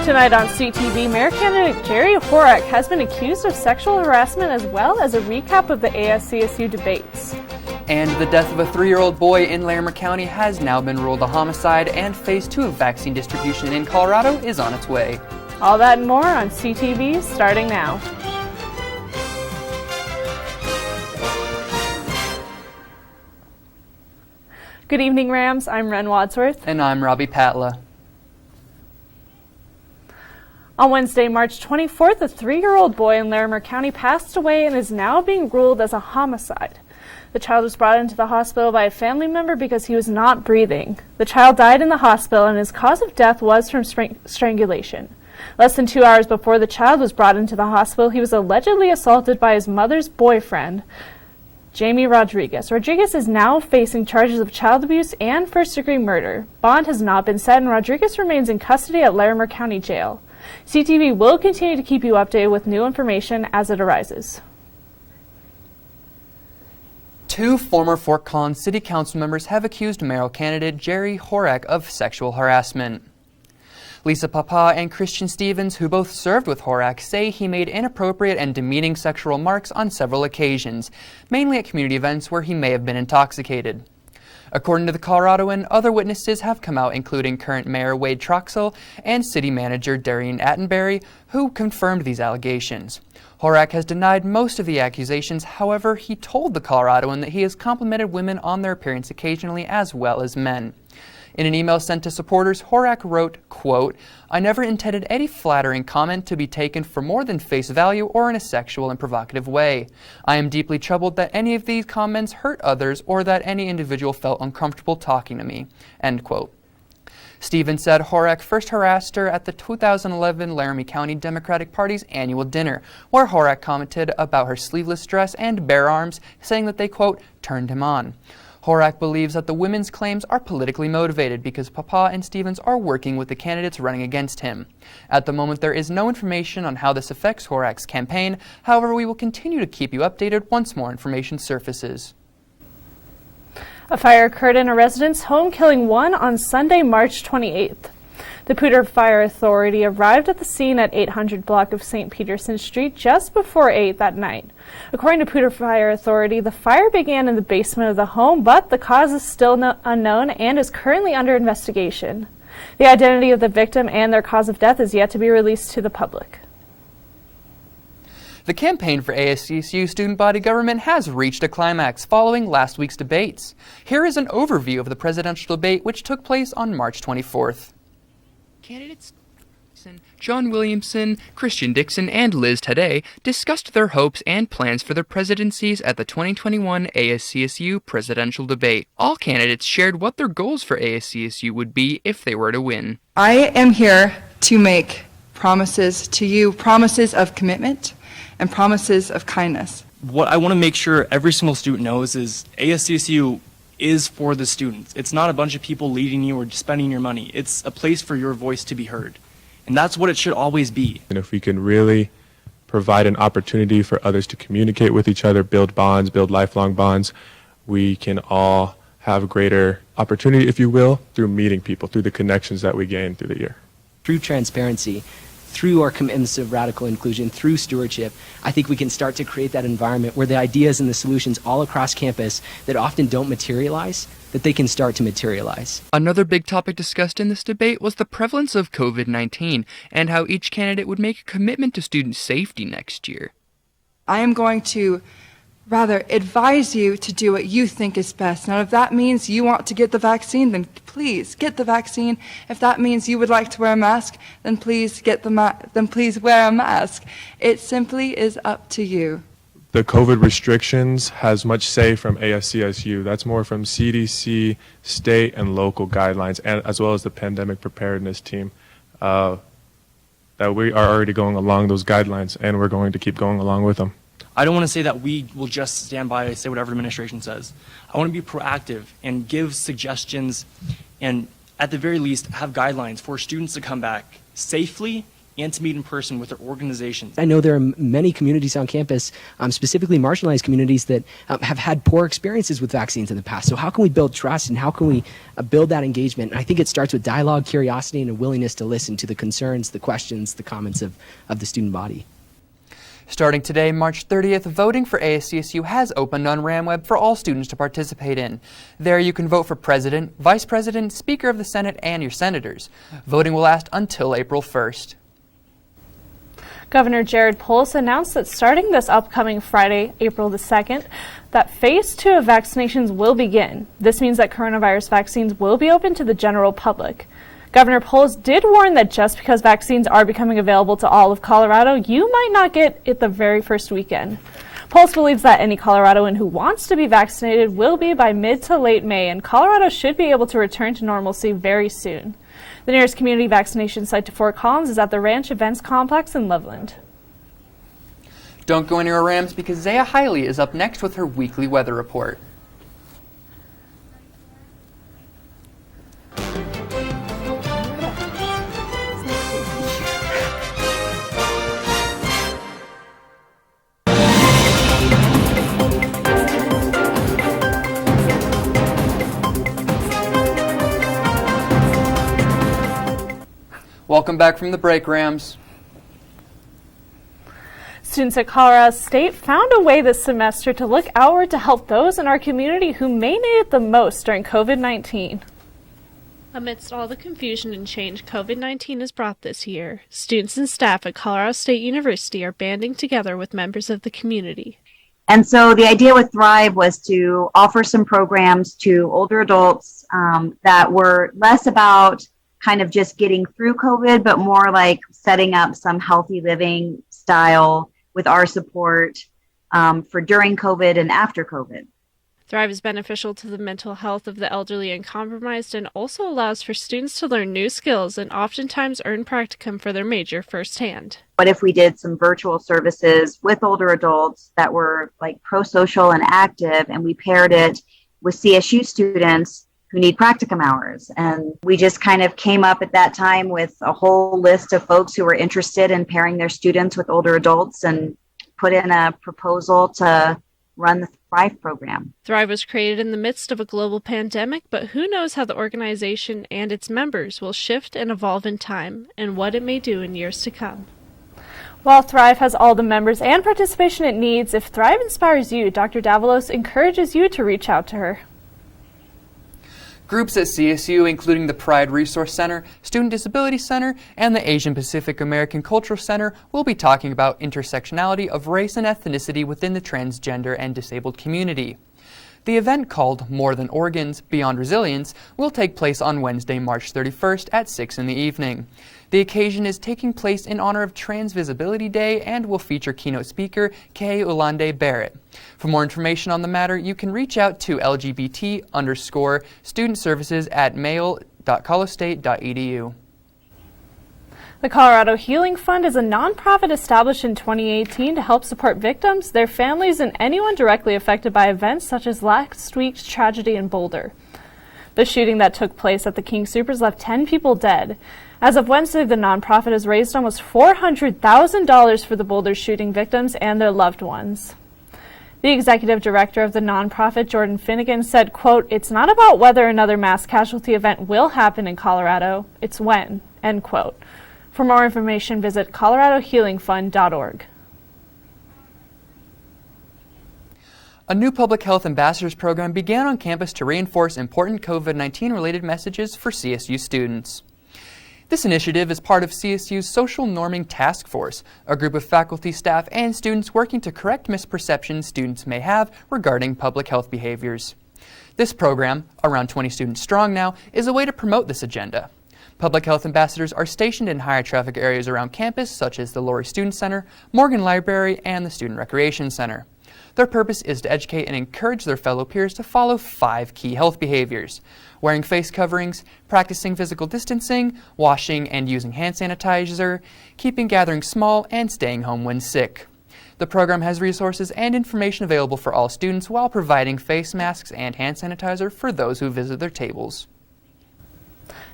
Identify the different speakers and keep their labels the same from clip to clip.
Speaker 1: Tonight on CTV, Mayor candidate Gerry Horak has been accused of sexual harassment, as well as a recap of the ASCSU debates.
Speaker 2: And the death of a 3-year-old boy in Larimer County has now been ruled a homicide, and phase 2 of vaccine distribution in Colorado is on its way.
Speaker 1: All that and more on CTV starting now. Good evening, Rams. I'm Ren Wadsworth.
Speaker 2: And I'm Robbie Patla.
Speaker 1: On Wednesday, March 24th, a 3-year-old boy in Larimer County passed away and is now being ruled as a homicide. The child was brought into the hospital by a family member because he was not breathing. The child died in the hospital, and his cause of death was from strangulation. Less than 2 hours before the child was brought into the hospital, he was allegedly assaulted by his mother's boyfriend, Jamie Rodriguez. Rodriguez is now facing charges of child abuse and first-degree murder. Bond has not been set, and Rodriguez remains in custody at Larimer County Jail. CTV will continue to keep you updated with new information as it arises.
Speaker 2: 2 former Fort Collins City Council members have accused mayoral candidate Gerry Horak of sexual harassment. Lisa Papa and Christian Stevens, who both served with Horak, say he made inappropriate and demeaning sexual remarks on several occasions, mainly at community events where he may have been intoxicated. According to the Coloradoan, other witnesses have come out, including current Mayor Wade Troxell and City Manager Darian Attenberry, who confirmed these allegations. Horak has denied most of the accusations. However, he told the Coloradoan that he has complimented women on their appearance occasionally, as well as men. In an email sent to supporters, Horak wrote, quote, "I never intended any flattering comment to be taken for more than face value or in a sexual and provocative way. I am deeply troubled that any of these comments hurt others or that any individual felt uncomfortable talking to me." End quote. Stevens said Horak first harassed her at the 2011 Laramie County Democratic Party's annual dinner, where Horak commented about her sleeveless dress and bare arms, saying that they, quote, "turned him on." Horak believes that the women's claims are politically motivated because Papa and Stevens are working with the candidates running against him. At the moment, there is no information on how this affects Horak's campaign. However, we will continue to keep you updated once more information surfaces.
Speaker 1: A fire occurred in a residence home, killing one on Sunday, March 28th. The Poudre Fire Authority arrived at the scene at 800 block of St. Peterson Street just before 8 that night. According to Poudre Fire Authority, the fire began in the basement of the home, but the cause is still unknown and is currently under investigation. The identity of the victim and their cause of death is yet to be released to the public.
Speaker 2: The campaign for ACCU student body government has reached a climax following last week's debates. Here is an overview of the presidential debate, which took place on March 24th. Candidates John Williamson, Christian Dixon, and Liz Taddei discussed their hopes and plans for their presidencies at the 2021 ASCSU presidential debate. All candidates shared what their goals for ASCSU would be if they were to win.
Speaker 3: I am here to make promises to you, promises of commitment and promises of kindness.
Speaker 4: What I want to make sure every single student knows is ASCSU is for the students. It's not a bunch of people leading you or spending your money. It's a place for your voice to be heard. And that's what it should always be.
Speaker 5: And if we can really provide an opportunity for others to communicate with each other, build bonds, build lifelong bonds, we can all have greater opportunity, if you will, through meeting people, through the connections that we gain through the year.
Speaker 6: Through transparency, through our commitments of radical inclusion, through stewardship, I think we can start to create that environment where the ideas and the solutions all across campus that often don't materialize, that they can start to materialize.
Speaker 2: Another big topic discussed in this debate was the prevalence of COVID-19 and how each candidate would make a commitment to student safety next year.
Speaker 3: I am going to rather advise you to do what you think is best. Now, if that means you want to get the vaccine, then please get the vaccine. If that means you would like to wear a mask, then please please wear a mask. It simply is up to you.
Speaker 5: The COVID restrictions has much say from ASCSU. That's more from CDC, state, and local guidelines, and as well as the pandemic preparedness team. That we are already going along those guidelines, and we're going to keep going along with them.
Speaker 4: I don't want to say that we will just stand by and say whatever administration says. I want to be proactive and give suggestions and, at the very least, have guidelines for students to come back safely and to meet in person with their organizations.
Speaker 6: I know there are many communities on campus, specifically marginalized communities, that have had poor experiences with vaccines in the past. So how can we build trust and how can we build that engagement? And I think it starts with dialogue, curiosity, and a willingness to listen to the concerns, the questions, the comments of the student body.
Speaker 2: Starting today, March 30th, voting for ASCSU has opened on RamWeb for all students to participate in. There you can vote for President, Vice President, Speaker of the Senate, and your senators. Voting will last until April 1st.
Speaker 1: Governor Jared Polis announced that starting this upcoming Friday, April the 2nd, that Phase 2 of vaccinations will begin. This means that coronavirus vaccines will be open to the general public. Governor Polis did warn that just because vaccines are becoming available to all of Colorado, you might not get it the very first weekend. Polis believes that any Coloradoan who wants to be vaccinated will be by mid to late May, and Colorado should be able to return to normalcy very soon. The nearest community vaccination site to Fort Collins is at the Ranch Events Complex in Loveland.
Speaker 2: Don't go anywhere, Rams, because Zaya Hiley is up next with her weekly weather report. Welcome back from the break, Rams.
Speaker 1: Students at Colorado State found a way this semester to look outward to help those in our community who may need it the most during COVID-19.
Speaker 7: Amidst all the confusion and change COVID-19 has brought this year, students and staff at Colorado State University are banding together with members of the community.
Speaker 8: And so the idea with Thrive was to offer some programs to older adults that were less about kind of just getting through COVID, but more like setting up some healthy living style with our support for during COVID and after COVID.
Speaker 7: Thrive is beneficial to the mental health of the elderly and compromised and also allows for students to learn new skills and oftentimes earn practicum for their major firsthand.
Speaker 8: What if we did some virtual services with older adults that were like pro-social and active, and we paired it with CSU students who need practicum hours? And we just kind of came up at that time with a whole list of folks who were interested in pairing their students with older adults and put in a proposal to run the Thrive program.
Speaker 7: Thrive was created in the midst of a global pandemic, but who knows how the organization and its members will shift and evolve in time and what it may do in years to come.
Speaker 1: While Thrive has all the members and participation it needs, if Thrive inspires you, Dr. Davalos encourages you to reach out to her.
Speaker 2: Groups at CSU, including the Pride Resource Center, Student Disability Center, and the Asian Pacific American Cultural Center, will be talking about intersectionality of race and ethnicity within the transgender and disabled community. The event, called More Than Organs, Beyond Resilience, will take place on Wednesday, March 31st at 6 in the evening. The occasion is taking place in honor of Trans Visibility Day and will feature keynote speaker Kay Ulande Barrett. For more information on the matter, you can reach out to LGBT_student services at mail.colostate.edu.
Speaker 1: The Colorado Healing Fund is a nonprofit established in 2018 to help support victims, their families, and anyone directly affected by events such as last week's tragedy in Boulder. The shooting that took place at the King Soopers left 10 people dead. As of Wednesday, the nonprofit has raised almost $400,000 for the Boulder shooting victims and their loved ones. The executive director of the nonprofit, Jordan Finnegan, said, quote, "It's not about whether another mass casualty event will happen in Colorado, it's when," end quote. For more information, visit coloradohealingfund.org.
Speaker 2: A new public health ambassadors program began on campus to reinforce important COVID-19 related messages for CSU students. This initiative is part of CSU's Social Norming Task Force, a group of faculty, staff, and students working to correct misperceptions students may have regarding public health behaviors. This program, around 20 students strong now, is a way to promote this agenda. Public health ambassadors are stationed in higher traffic areas around campus, such as the Laurie Student Center, Morgan Library, and the Student Recreation Center. Their purpose is to educate and encourage their fellow peers to follow 5 key health behaviors: wearing face coverings, practicing physical distancing, washing and using hand sanitizer, keeping gatherings small, and staying home when sick. The program has resources and information available for all students while providing face masks and hand sanitizer for those who visit their tables.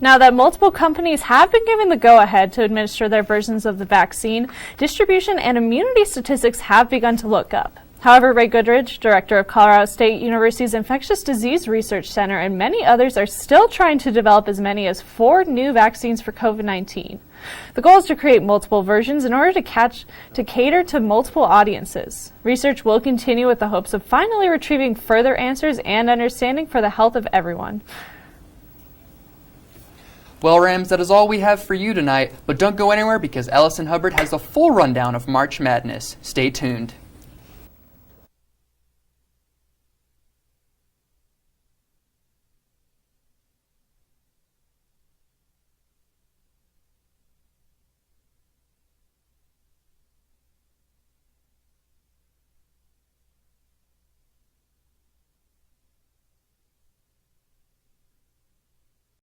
Speaker 1: Now that multiple companies have been given the go-ahead to administer their versions of the vaccine, distribution and immunity statistics have begun to look up. However, Ray Goodridge, director of Colorado State University's Infectious Disease Research Center, and many others are still trying to develop as many as 4 new vaccines for COVID-19. The goal is to create multiple versions in order to cater to multiple audiences. Research will continue with the hopes of finally retrieving further answers and understanding for the health of everyone.
Speaker 2: Well, Rams, that is all we have for you tonight, but don't go anywhere because Ellison Hubbard has the full rundown of March Madness. Stay tuned.